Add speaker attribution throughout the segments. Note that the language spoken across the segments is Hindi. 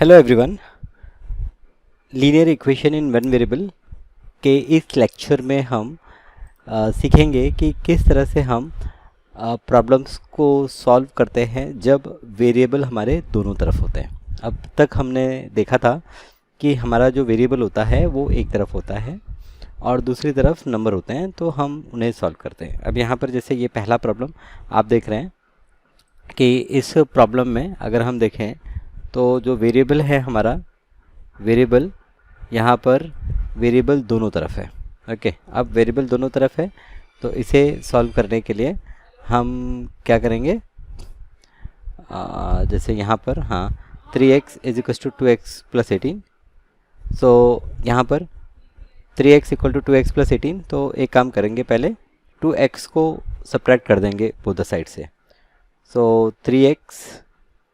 Speaker 1: Hello everyone. Linear equation in one variable के इस लेक्चर में हम सीखेंगे कि किस तरह से हम प्रॉब्लम्स को सॉल्व करते हैं जब वेरिएबल हमारे दोनों तरफ होते हैं। अब तक हमने देखा था कि हमारा जो वेरिएबल होता है वो एक तरफ होता है और दूसरी तरफ नंबर होते हैं, तो हम उन्हें सॉल्व करते हैं। अब यहाँ पर जैसे ये पहला प्रॉब्लम आप देख रहे हैं कि इस प्रॉब्लम में अगर हम देखें तो जो वेरिएबल है हमारा वेरिएबल यहाँ पर वेरिएबल दोनों तरफ है। ओके, अब वेरिएबल दोनों तरफ है तो इसे सॉल्व करने के लिए हम क्या करेंगे, जैसे यहाँ पर 3x is equal to 2x plus 18। So यहाँ पर 3x equal to 2x plus 18, तो एक काम करेंगे, पहले 2x को सब्ट्रैक्ट कर देंगे बोथ द साइड से। So 3x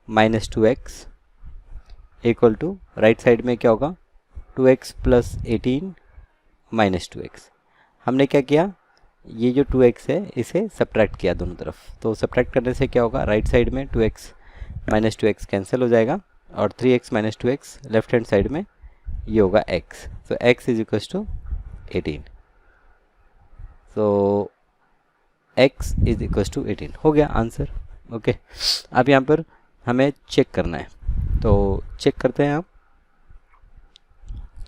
Speaker 1: minus 2x equal to right side में क्या होगा 2x प्लस 18 माइनस 2x। हमने क्या किया, ये जो 2x है इसे सब्ट्रैक्ट किया दोनों तरफ, तो सब्ट्रैक्ट करने से क्या होगा, राइट साइड में 2x माइनस 2x कैंसिल हो जाएगा और 3x minus 2x left hand side में ये होगा x। तो x is equal to 18। So x is equal to 18 हो गया आंसर। ओके, अब यहाँ पर हमें चेक करना है, तो चेक करते हैं आप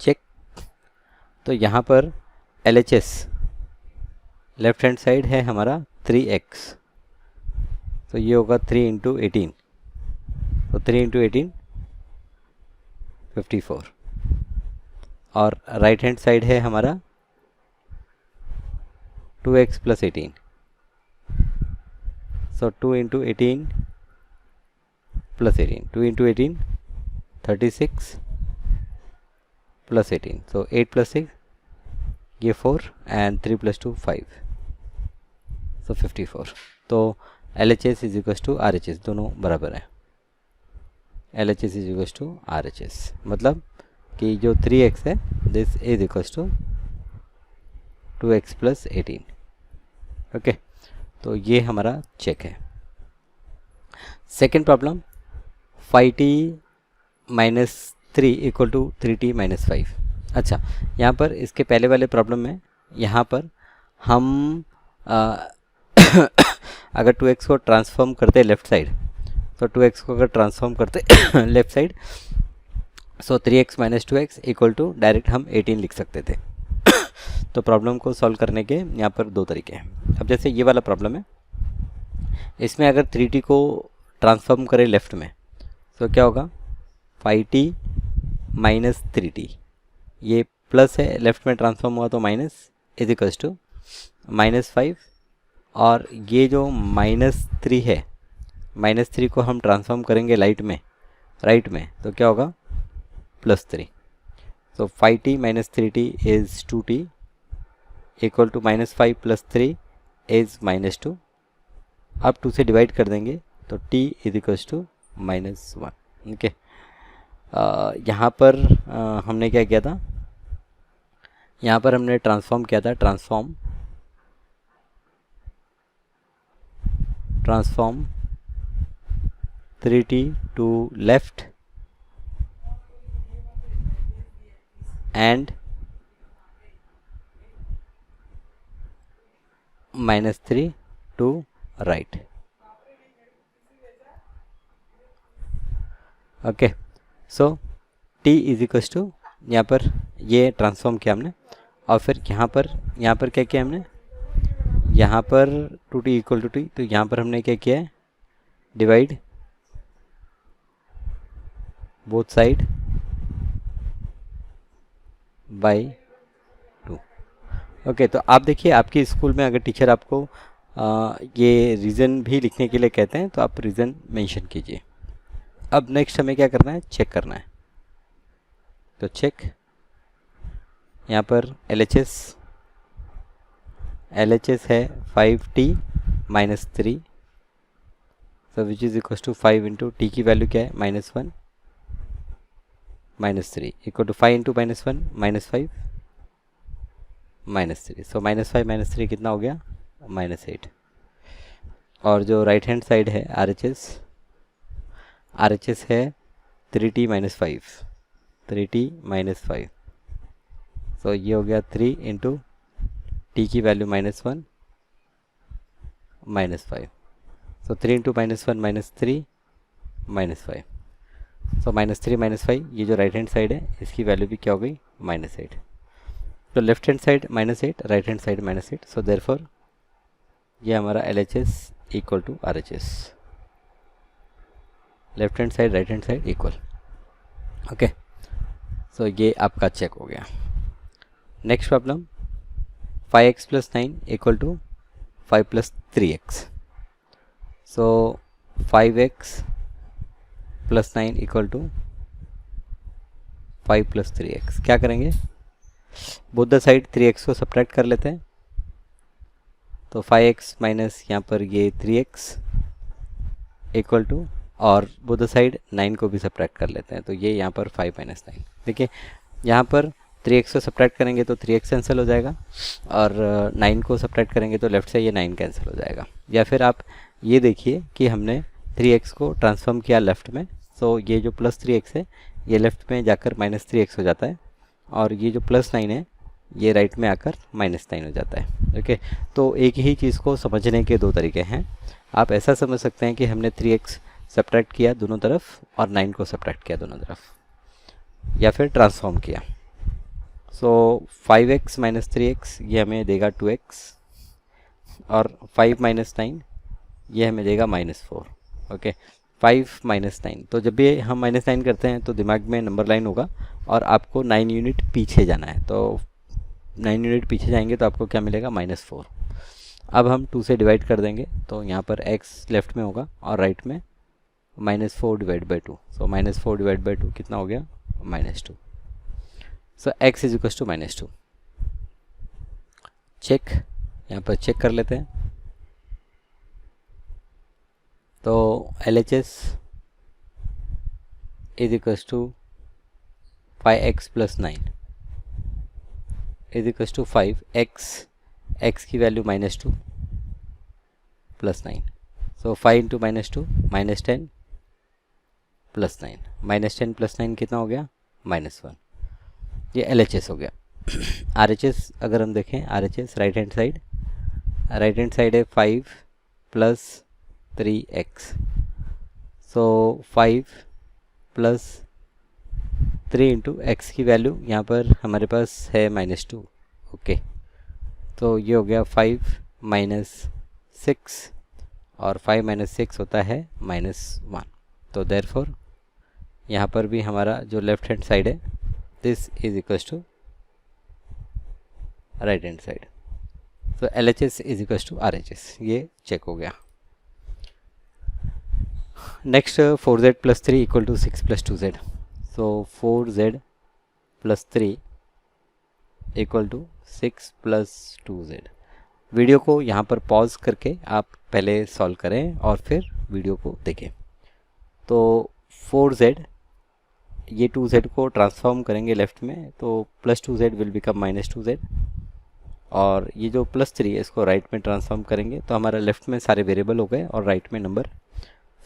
Speaker 1: चेक। तो यहाँ पर LHS लेफ्ट हैंड साइड है हमारा 3x, तो ये होगा 3 इंटू 18, तो 3 इंटू 18 54। और राइट हैंड साइड है हमारा 2x प्लस 18, सो 2 इंटू 18 प्लस 18, 2 इंटू 18 36 प्लस 18, सो 8 प्लस 6 ये 4 एंड 3 प्लस 2 5, सो 54। तो LHS is equal to RHS, दोनों बराबर है। LHS is equal to RHS मतलब कि जो 3x है this is equal to 2x plus 18। Okay, तो ये हमारा चेक है। Second problem 5t minus 3 equal to 3t minus 5। अच्छा, यहाँ पर इसके पहले वाले प्रॉब्लम में यहाँ पर हम अगर 2x को ट्रांसफॉर्म करते लेफ़्ट साइड, तो 2x को अगर ट्रांसफॉर्म करते left side, so 3x minus 2x equal to direct हम 18 लिख सकते थे। तो प्रॉब्लम को सॉल्व करने के यहाँ पर दो तरीके हैं। अब जैसे ये वाला प्रॉब्लम है, इसमें अगर 3t को ट्रांसफॉर्म करें लेफ़्ट में तो क्या होगा 5t माइनस 3t, ये प्लस है, लेफ़्ट में ट्रांसफॉर्म हुआ तो minus is equals to minus 5, और ये जो माइनस 3 है, माइनस 3 को हम ट्रांसफॉर्म करेंगे राइट में तो क्या होगा plus 3। So 5t minus 3t is 2t equal to minus 5 plus 3 is minus 2। अब 2 से डिवाइड कर देंगे तो t is equals to minus 1। Okay, यहाँ पर हमने क्या किया था, यहाँ पर हमने ट्रांसफॉर्म किया था, transform 3t to left and minus 3 to right. Okay, so t is equal to, यहाँ पर ये ट्रांसफॉर्म किया हमने, और फिर यहाँ पर क्या किया हमने, यहाँ पर 2t इक्वल टू t, तो यहाँ पर हमने क्या किया है, divide both side by 2। Okay, तो आप देखिए आपके स्कूल में अगर टीचर आपको ये रीज़न भी लिखने के लिए कहते हैं तो आप रीज़न मेंशन कीजिए। अब नेक्स्ट हमें क्या करना है, चेक करना है। तो चेक, यहाँ पर LHS है 5t minus 3, so which is equal to 5 into t की वैल्यू क्या है minus 1 minus 3 equal to 5 into minus 1 minus 5 minus 3। So minus 5 minus 3 कितना हो गया माइनस 8। और जो राइट हैंड साइड है RHS है 3t minus 5, 3t minus 5, so ये हो गया 3 इंटू टी की वैल्यू -1 -5, सो 3 इंटू -1 -3 -5, सो -3 -5, ये जो राइट हैंड साइड है इसकी वैल्यू भी क्या हो गई -8, तो left hand side -8, right hand side -8, so therefore ये हमारा LHS equal to RHS, left hand side right hand side equal. Okay, so ये आपका चेक हो गया। Next problem 5x + 9 equal to 5 + 3x, so 5x + 9 equal to 5 + 3x। क्या करेंगे, बोथ द साइड 3x को सब्ट्रैक्ट कर लेते हैं, तो 5x माइनस यहाँ पर ये 3x इक्वल टू, और बोथ द साइड 9 को भी सब्ट्रैक्ट कर लेते हैं, तो ये यहाँ पर 5 - 9। देखिए यहाँ पर 3x को सब्ट्रैक्ट करेंगे तो 3x कैंसिल हो जाएगा, और 9 को सब्ट्रैक्ट करेंगे तो लेफ्ट से ये 9 कैंसिल हो जाएगा। या फिर आप ये देखिए कि हमने 3x को ट्रांसफॉर्म किया लेफ़्ट में, सो ये जो +3x है ये लेफ़्ट में जाकर -3x हो जाता है, और ये जो +9 है ये राइट में आकर -9 हो जाता है। ओके, तो एक ही चीज़ को समझने के दो तरीके हैं। आप ऐसा समझ सकते हैं कि हमने 3x सब्ट्रैक्ट किया दोनों तरफ और 9 को सब्ट्रैक्ट किया दोनों तरफ, या फिर ट्रांसफॉर्म किया। सो 5x - 3x ये हमें देगा 2x, और 5 - 9 ये हमें देगा -4। ओके, 5 - 9, तो जब भी हम -9 करते हैं तो दिमाग में नंबर लाइन होगा और आपको 9 यूनिट पीछे जाना है, तो 9 यूनिट पीछे जाएंगे तो आपको क्या मिलेगा -4। अब हम 2 से डिवाइड कर देंगे, तो यहाँ पर x लेफ्ट में होगा और राइट में -4 / 2, सो -4 / 2 कितना हो गया -2, so x is equal to -2। Check, यहाँ पर चेक कर लेते हैं, तो LHS is equal to 5x + 9 is equal to 5x की वैल्यू -2 + 9, सो 5 × -2 -10 + 9, -10 + 9 कितना हो गया -1, ये LHS हो गया। RHS अगर हम देखें, RHS राइट हैंड साइड है 5 + 3x, सो 5 + 3 इंटू x की वैल्यू यहाँ पर हमारे पास है -2। ओके, तो ये हो गया 5 - 6, और 5 - 6 होता है -1, तो देयरफॉर यहाँ पर भी हमारा जो लेफ्ट हैंड साइड है this is equal to right hand side, तो LHS is equal to RHS, ये चेक हो गया। Next 4z + 3 equal to 6 + 2z, so 4z + 3 equal to 6 + 2z। Video को यहाँ पर पॉज करके आप पहले सॉल्व करें और फिर वीडियो को देखें। तो 4z, ये 2z को ट्रांसफॉर्म करेंगे लेफ़्ट में, तो +2z विल बिकम -2z, और ये जो +3 है इसको राइट में ट्रांसफॉर्म करेंगे तो हमारा लेफ़्ट में सारे वेरिएबल हो गए और राइट में number.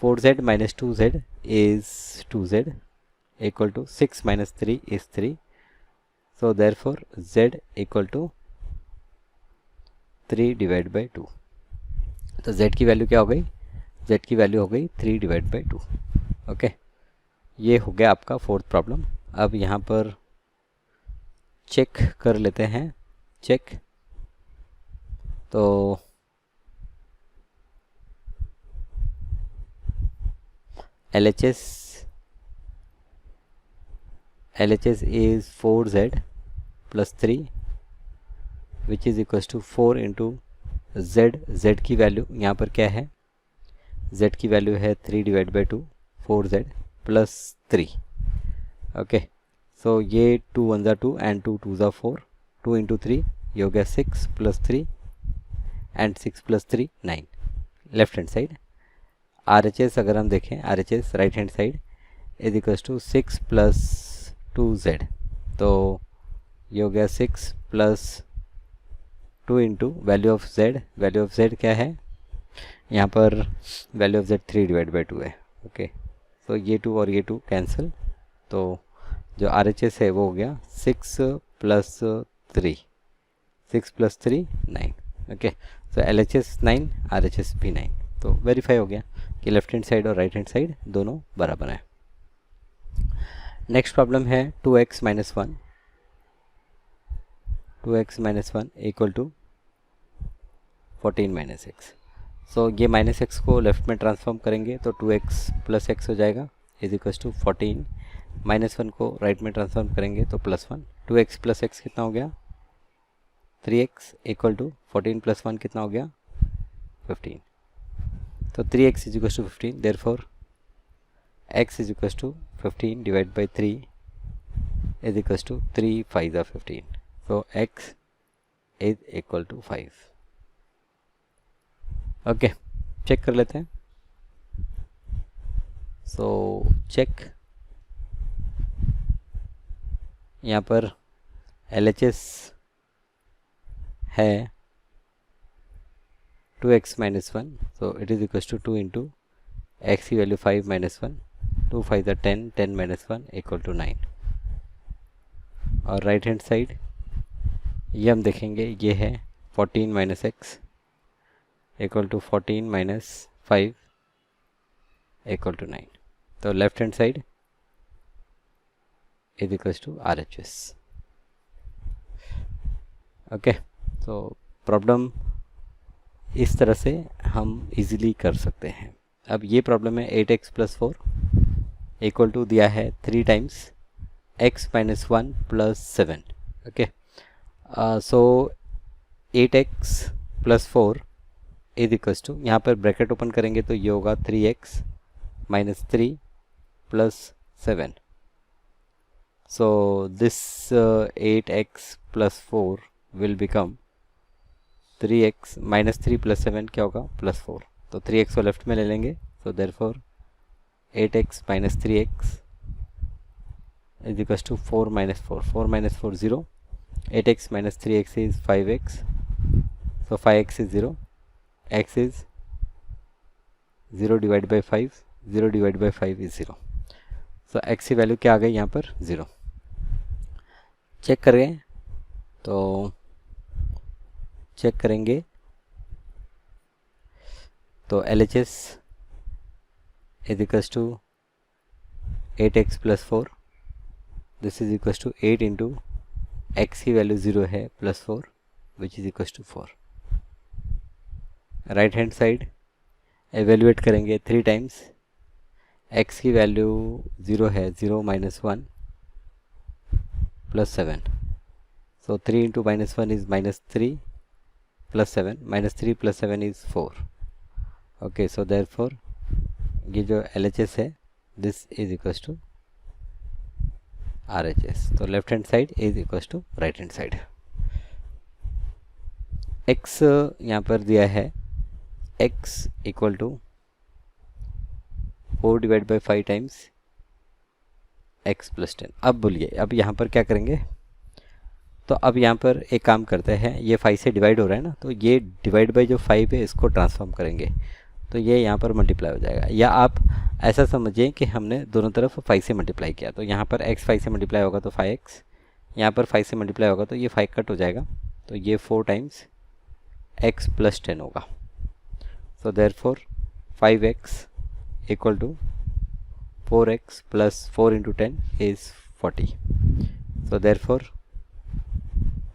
Speaker 1: 4z - 2z is 2z equal to 6 - 3 is 3, so therefore z equal to 3 / 2, तो z की वैल्यू क्या हो गई, z की वैल्यू हो गई 3 / 2। ओके, ये हो गया आपका फोर्थ प्रॉब्लम। अब यहाँ पर चेक कर लेते हैं, चेक, तो LHS is 4z + 3 which is equal to 4 into z की वैल्यू यहाँ पर क्या है, z की वैल्यू है 3 / 2, 4z + 3। ओके, सो ये 2 1 = 2 एंड 2 2 = 4, 2 इंटू 3 ये हो गया 6 + 3 and 6 + 3 9, left hand side. RHS अगर हम देखें, RHS right hand side is equal to 6 + 2z, तो ये हो गया 6 + 2 इंटू वैल्यू ऑफ z क्या है, यहाँ पर वैल्यू ऑफ z 3 / 2 है। ओके, तो ये 2 और ये 2 कैंसिल, तो जो RHS है वो हो गया 6 + 3, 6 + 3 9। ओके, तो LHS 9, RHS भी 9। तो वेरीफाई हो गया कि लेफ्ट हैंड साइड और राइट हैंड साइड दोनों बराबर है। नेक्स्ट प्रॉब्लम है 2x - 1, 2x - 1 = 14 - x। सो ये -x को लेफ्ट में ट्रांसफॉर्म करेंगे तो 2x + x हो जाएगा = 14, -1 को राइट में ट्रांसफॉर्म करेंगे तो +1, 2x + x कितना हो गया 3x = 14 + 1 कितना हो गया 15। तो 3x = 15, therefore x = 15 / 3 = 3 × 5 = 15। So x is equal to 5। Okay, check कर लेते हैं। सो चेक, यहाँ पर LHS है 2x - 1, so it is equals to 2 into x की वैल्यू 5 - 1, 2 × 5 = 10, 10 - 1 = 9। और राइट हैंड साइड ये हम देखेंगे, ये है 14 - x = 14 - 5 = 9। तो left hand side is equals to RHS। Okay, तो प्रॉब्लम इस तरह से हम इजीली कर सकते हैं। अब ये प्रॉब्लम है 8x + 4 इक्वल टू दिया है 3 times x - 1 + 7। Okay, so 8x + 4 is equals to, यहाँ पर ब्रैकेट ओपन करेंगे तो ये होगा 3x - 3 + 7। So this 8x + 4 will become 3x - 3 + 7 क्या होगा +4। तो 3x को लेफ्ट में ले लेंगे, so therefore 8x - 3x is equals to 4 - 4, 4 - 4 0, 8x - 3x is 5x, so 5x is 0, x is 0 divided by 5, 0 divided by 5 is 0। so x की वैल्यू क्या आ गई यहाँ पर 0। चेक करें तो चेक करेंगे तो LHS is equals to 8x + 4, this is equals to 8 into x की वैल्यू 0 है +4 which is equals to 4। Right hand side evaluate करेंगे 3 टाइम्स, x की वैल्यू 0 है, 0 - 1 + 7, so 3 into -1 is -3 + 7, -3 + 7 is 4। Okay, so therefore ये जो LHS है this is equals to RHS। तो left hand side is equals to right hand side. x यहाँ पर दिया है x equal to 4 divide by 5 times x + 10। अब बोलिए, अब यहाँ पर क्या करेंगे, तो अब यहाँ पर एक काम करते हैं, ये 5 से डिवाइड हो रहा है ना, तो ये डिवाइड बाई जो 5 है इसको ट्रांसफॉर्म करेंगे तो ये यहाँ पर मल्टीप्लाई हो जाएगा। या आप ऐसा समझिए कि हमने दोनों तरफ 5 से मल्टीप्लाई किया, तो यहाँ पर x 5 से मल्टीप्लाई होगा तो 5x, यहाँ पर 5 से मल्टीप्लाई होगा तो ये 5 कट हो जाएगा, तो ये 4 टाइम्स x + 10 होगा। So therefore 5x equal to 4x + 4 × 10 is 40। So therefore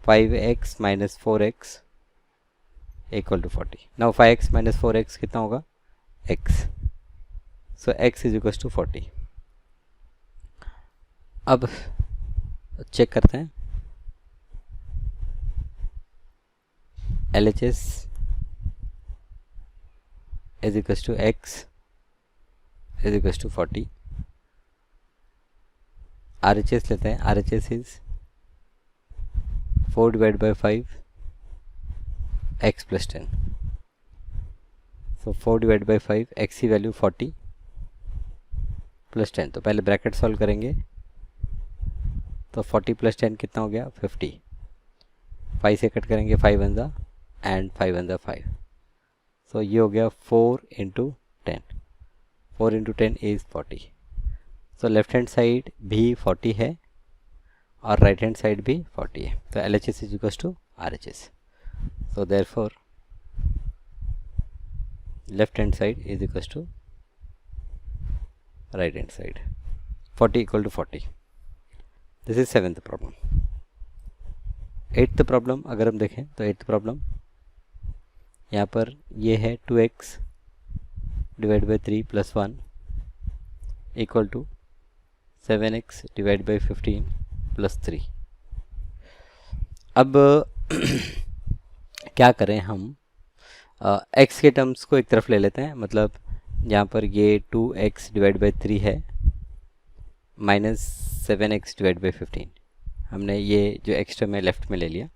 Speaker 1: 5x - 4x equal to 40। Now 5x - 4x कितना होगा x, so x is equals to 40। अब चेक करते हैं LHS is equals to x is equals to 40। RHS लेते हैं, RHS is 4 divided by 5 x + 10, so 4 divided by 5, x की वैल्यू 40 + 10, तो पहले ब्रैकेट सॉल्व करेंगे तो 40 + 10 कितना हो गया 50, 5 से कट करेंगे 5 1 ज़ा एंड 5 1 ज़ा 5, सो ये हो गया 4 × 10, 4 × 10 is 40। So left hand side भी 40 है और राइट हैंड साइड भी 40 है, तो LHS is equal to RHS. So therefore left hand side is equals to right hand side. 40 equal to 40. This is 7th problem. 8th problem अगर हम देखें तो 8th problem यहाँ पर ये है 2x divide by 3 plus 1 equal to 7x divide by 15 plus 3. अब क्या करें हम, x के टर्म्स को एक तरफ ले लेते हैं, मतलब यहाँ पर ये 2x डिवाइड बाई 3 है माइनस 7x डिवाइड बाई 15. हमने ये जो एक्स्ट्रा में लेफ्ट में ले लिया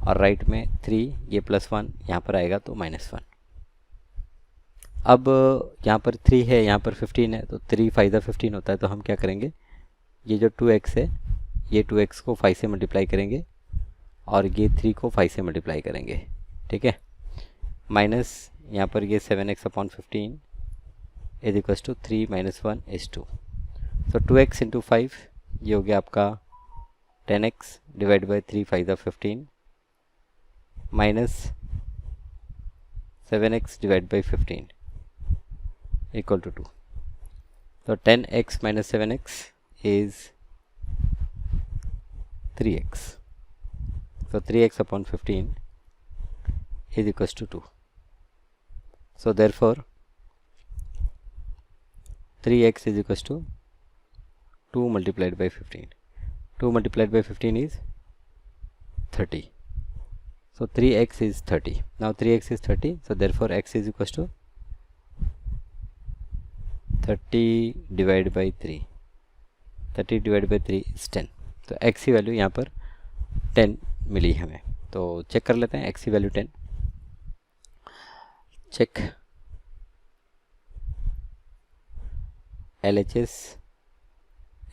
Speaker 1: और राइट में 3, ये प्लस 1 यहाँ पर आएगा तो माइनस 1. अब यहाँ पर 3 है, यहाँ पर 15 है, तो 3 5 15 होता है. तो हम क्या करेंगे, ये जो 2x है ये 2x को 5 से मल्टीप्लाई करेंगे और ये 3 को 5 से मल्टीप्लाई करेंगे. ठीक है, माइनस यहाँ पर ये 7x upon 15 is equals to 3 minus 1 is 2. So 2x into 5 ये हो गया आपका 10x divide by 3 5 15 minus 7x divide by 15 equal to 2. तो 10x minus 7x is 3x. So 3x upon 15 is equals to 2. So therefore 3x is equals to 2 multiplied by 15. 2 multiplied by 15 is 30. So 3x is 30. Now 3x is 30. So therefore x is equals to 30 divided by 3. 30 divided by 3 is 10. तो x की वैल्यू यहाँ पर 10 मिली हमें. तो चेक कर लेते हैं x की value 10. Check LHS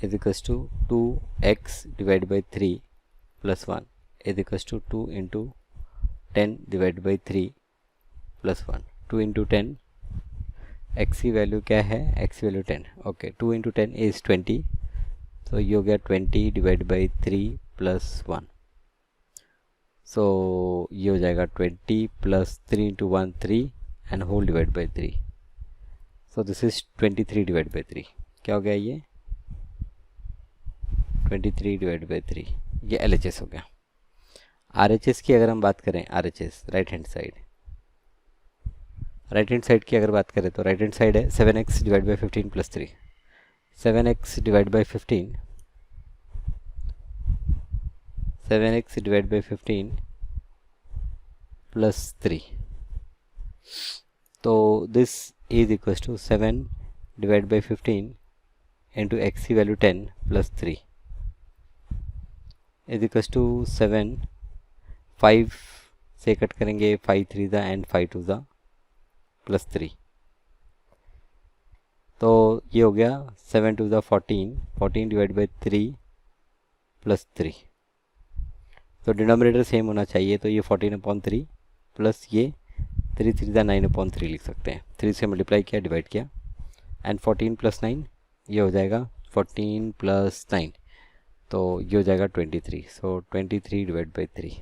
Speaker 1: is equals to 2x divide by 3 plus 1 is equals to 2 into 10 divide by 3 plus 1. 2 into 10, x की वैल्यू क्या है, x की वैल्यू 10. Okay, 2 into 10 is 20. तो ये हो गया 20 डिवाइड बाई 3 प्लस 1. सो ये हो जाएगा 20 plus 3 into 1 3 and whole divide by 3. So this is 23 divide by 3. क्या हो गया ये 23 डिवाइड बाई 3. ये LHS हो गया. RHS की अगर हम बात करें, RHS right hand side, right hand side की अगर बात करें तो राइट हैंड साइड है 7x divide by 15 plus 3. 7x divide by 15, 7x divide by 15 plus 3. तो this is equal to 7 divide by 15 into x की value 10 plus 3 is equal to 7. 5 से कट करेंगे, 5 3 ज़ा एंड 5 2 ज़ा प्लस 3. तो ये हो गया 7 2 ज़ा 14. 14 डिवाइड बाई 3 प्लस 3. तो डिनोमिनेटर सेम होना चाहिए, तो ये 14/3 प्लस ये 3 3 ज़ा 9/3 लिख सकते हैं. 3 से मल्टीप्लाई किया, डिवाइड किया एंड 14 प्लस 9 ये हो जाएगा 14 प्लस 9, तो ये हो जाएगा 23. सो 23 डिवाइड बाई 3.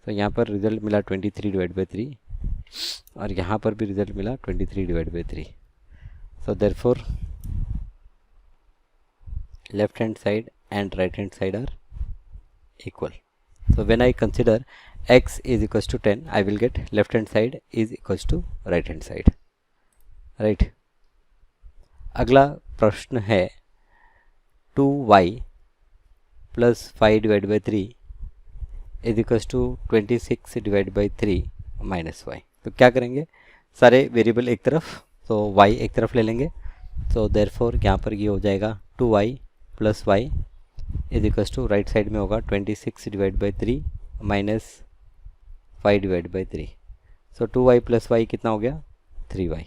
Speaker 1: तो यहाँ पर रिजल्ट मिला 23 डिवाइड बाई 3 और यहाँ पर भी रिजल्ट मिला 23 divide by 3. So therefore left hand side and right hand side are equal. So when I consider x is equals to 10, I will get left hand side is equals to right hand side. Right. अगला प्रश्न है 2y plus 5 divide by 3 is equals to 26 divide by 3 minus y. तो क्या करेंगे, सारे वेरिएबल एक तरफ, तो y एक तरफ ले लेंगे. तो देयरफॉर यहाँ पर ये हो जाएगा 2y plus y is equals to right side में होगा 26 divide by 3 minus 5 divide by 3. So 2y plus y कितना हो गया 3y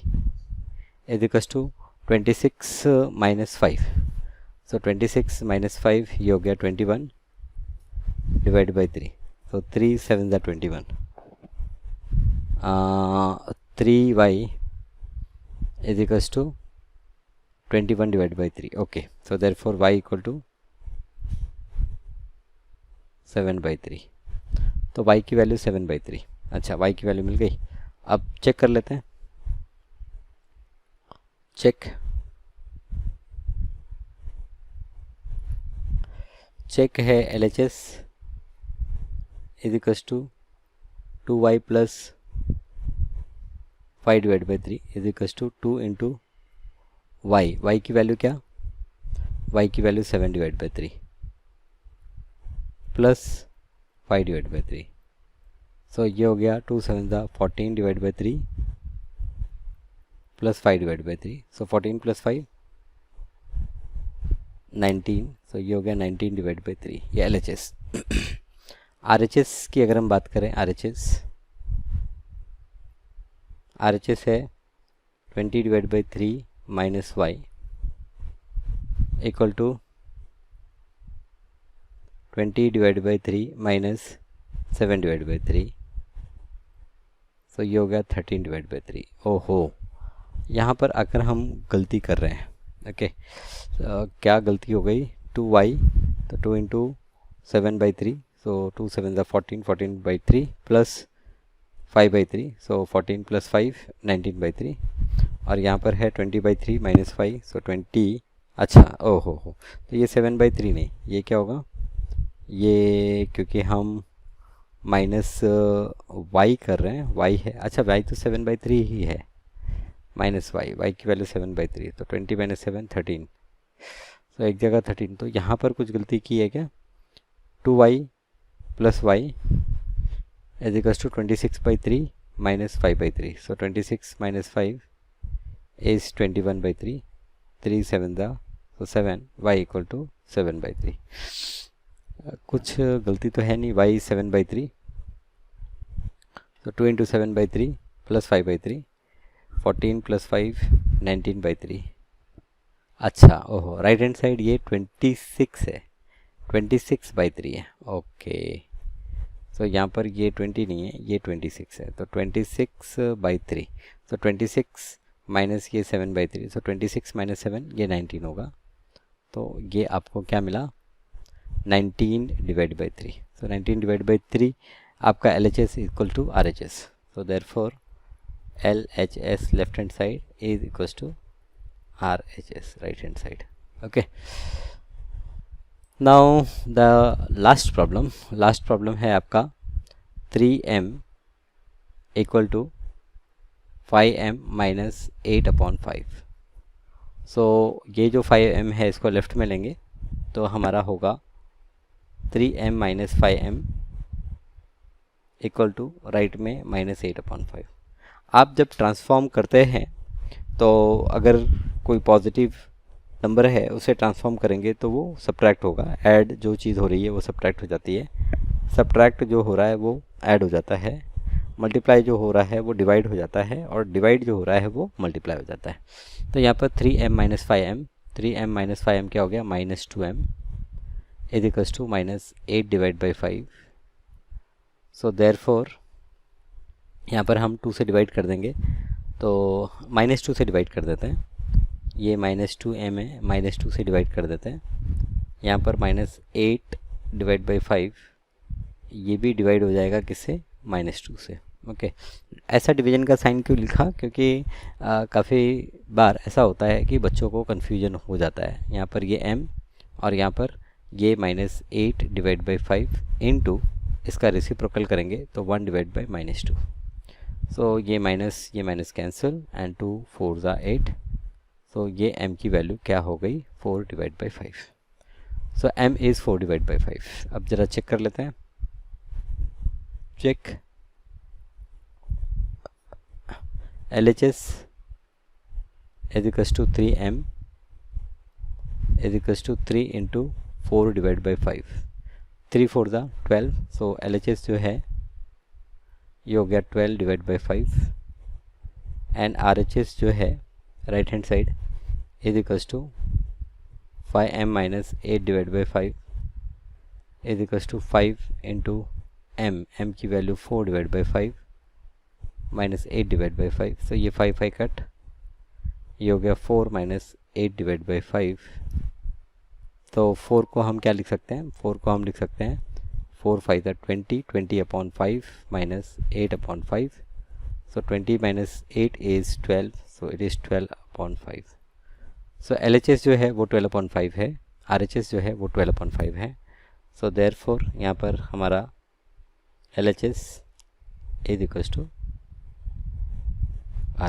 Speaker 1: is equals to 26 minus 5. So 26 minus 5 ये हो गया 21 डिवाइड बाई 3. सो 3 7 ज़ा 21. 3y is equals to 21 divide by 3. Okay, so therefore y equal to 7/3. तो y की वैल्यू 7/3. अच्छा, y की वैल्यू मिल गई. अब चेक कर लेते हैं. चेक है LHS is equals to 2y plus 5 divide by 3 is equals to 2 into y की वैल्यू क्या, y की value 7 divide by 3 plus 5 divide by 3. So ये हो गया 2 7 14 divide by 3 plus 5 divide by 3. So 14 plus 5 19. So ये हो गया 19 डिवाइड बाई 3. ये LHS. RHS की अगर हम बात करें, RHS है 20 divide by 3 minus y equal to 20 divide by 3 minus 7 divide by 3. So ये हो गया 13 डिवाइड बाई 3. ओहो, यहाँ पर आकर हम गलती कर रहे हैं. ओके, क्या गलती हो गई, 2y, तो 2 इंटू 7/3. सो 2 7 14, 14/3 प्लस 5/3. सो 14 प्लस 5 19/3. और यहाँ पर है 20/3 माइनस 5. सो 20. अच्छा, ओहो हो, तो ये 7/3 नहीं, ये क्या होगा, ये क्योंकि हम माइनस y कर रहे हैं, y है. अच्छा, y तो 7/3 ही है, माइनस y की वैल्यू 7/3. तो 20 माइनस 7 13. तो एक जगह 13. तो यहाँ पर कुछ गलती की है क्या, 2y plus y is equals to 26/3 minus 5/3. So 26 minus 5 is 21/3. 3 7 so 7, y equal to 7/3. कुछ गलती तो है नहीं, y 7/3. तो 2 इंटू 7/3 प्लस 5/3. 14 प्लस 5 19/3. अच्छा, ओहो, राइट हैंड साइड ये 26 है, 26/3 है. ओके, सो यहाँ पर ये 20 नहीं है, ये 26 है. तो 26/3. सो 26 माइनस ये 7/3. सो 26 माइनस 7 ये 19 होगा. तो ये आपको क्या मिला, 19 divide by 3. So 19 divide by 3 आपका LHS equal to RHS. So therefore LHS left hand side is equal to RHS right hand side. Okay, now the last problem है आपका 3m equal to 5m minus 8/5. सो ये जो 5m है इसको लेफ्ट में लेंगे तो हमारा होगा 3m minus 5m equal to right में माइनस 8/5. आप जब ट्रांसफॉर्म करते हैं तो अगर कोई पॉजिटिव नंबर है उसे ट्रांसफॉर्म करेंगे तो वो सब्ट्रैक्ट होगा. ऐड जो चीज़ हो रही है वो सब्ट्रैक्ट हो जाती है, सब्ट्रैक्ट जो हो रहा है वो ऐड हो जाता है, मल्टीप्लाई जो हो रहा है वो डिवाइड हो जाता है, और डिवाइड जो हो रहा है वो मल्टीप्लाई हो जाता है. तो यहाँ पर 3m minus 5m, 3m minus 5m क्या हो गया, minus 2m is equals to minus 8 divide by 5. So therefore यहाँ पर हम 2 से डिवाइड कर देंगे, तो -2 से डिवाइड कर देते हैं. ये -2m है, -2 से डिवाइड कर देते हैं. यहाँ पर -8 डिवाइड बाई 5 ये भी डिवाइड हो जाएगा किससे, -2 से. ओके, ऐसा डिवीजन का साइन क्यों लिखा, क्योंकि काफ़ी बार ऐसा होता है कि बच्चों को कन्फ्यूजन हो जाता है. यहाँ पर ये m और यहाँ पर ये -8 डिवाइड बाई 5 इंटू इसका रेसिप्रोकल करेंगे तो 1 डिवाइड बाई -2. सो ये माइनस कैंसिल एंड 2 4 ज़ा 8. सो ये m की वैल्यू क्या हो गई, 4 divide by 5. So m is 4 divide by 5. अब ज़रा चेक कर लेते हैं. Check LHS is equals to 3m is equals to 3 into 4 divide by 5. 3 4 ज़ा 12. सो LHS जो है ये हो गया 12 डिवाइड बाई 5. एंड RHS जो है right hand side is equals to 5m minus 8 divide by 5 is equals to 5 into m की value 4 divide by 5 minus 8 divide by 5. So ये 5 कट, ये हो गया 4 माइनस 8 डिवाइड बाई 5, तो 4 को हम क्या लिख सकते हैं, 4 को हम लिख सकते हैं 4 5 20, 20 upon 5 minus 8 upon 5, so 20 minus 8 is 12, so it is 12 upon 5. so LHS जो है वो 12 upon 5 है, RHS जो है वो 12 upon 5 है, so therefore यहाँ पर हमारा LHS is equals to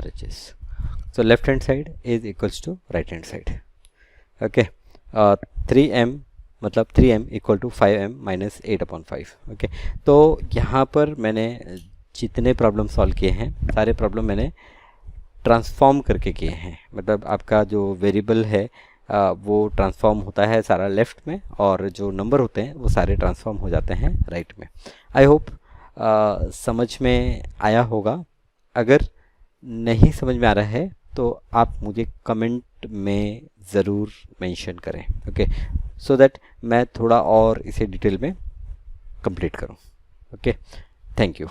Speaker 1: RHS. so left hand side is equals to right hand side. okay, 3m मतलब 3m equal to 5m minus 8 upon 5. Okay, तो यहाँ पर मैंने जितने प्रॉब्लम सॉल्व किए हैं सारे प्रॉब्लम मैंने ट्रांसफॉर्म करके किए हैं. मतलब आपका जो वेरिएबल है वो ट्रांसफॉर्म होता है सारा लेफ़्ट में, और जो नंबर होते हैं वो सारे ट्रांसफॉर्म हो जाते हैं राइट में. आई होप समझ में आया होगा. अगर नहीं समझ में आ रहा है तो आप मुझे कमेंट में ज़रूर मेंशन करें. ओके, सो दैट मैं थोड़ा और इसे डिटेल में कंप्लीट करूं. Okay, thank you.